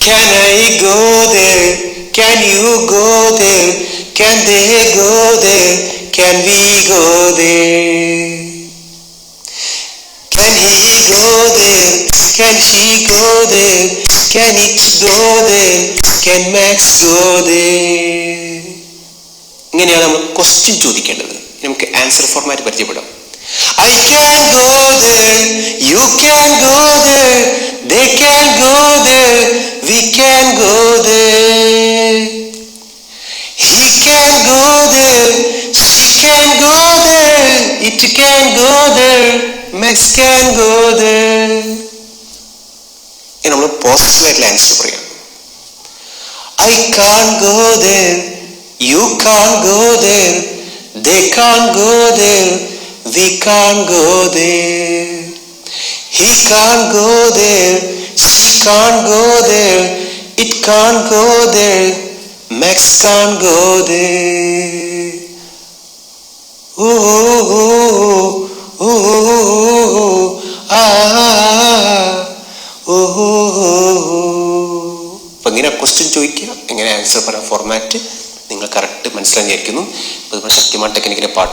Can I go there? Can you go there? Can they go there? Can we go there? Can he go there? Can she go there? Can it go there? Can Max go there? ഇങ്ങനെയാണ് നമ്മൾ question ചോദിക്കേണ്ടത്. നമുക്ക് answer format പരിചയപ്പെടാം. I can go there, you can go there, they can go there, we can go there. He can go there, she can go there, it can go there, Max can go there. നമ്മൾ പോസിറ്റീവായിട്ടുള്ള answer പറയാം. I can't go there, you can't go there, they can't go there, we can't go there. He can't go there, she can't go there, it can't go there, Max can't go there. Ooh, ooh, ooh, ooh, ah, ooh. അപ്പം ഇങ്ങനെ question ചോദിക്കുക, എങ്ങനെ answer പറയാം format നിങ്ങൾ correct മനസ്സിലാക്കിയിരിക്കുന്നു. അപ്പോൾ നമ്മൾ Shaktimaan ടെക്നിക്കിൻ്റെ part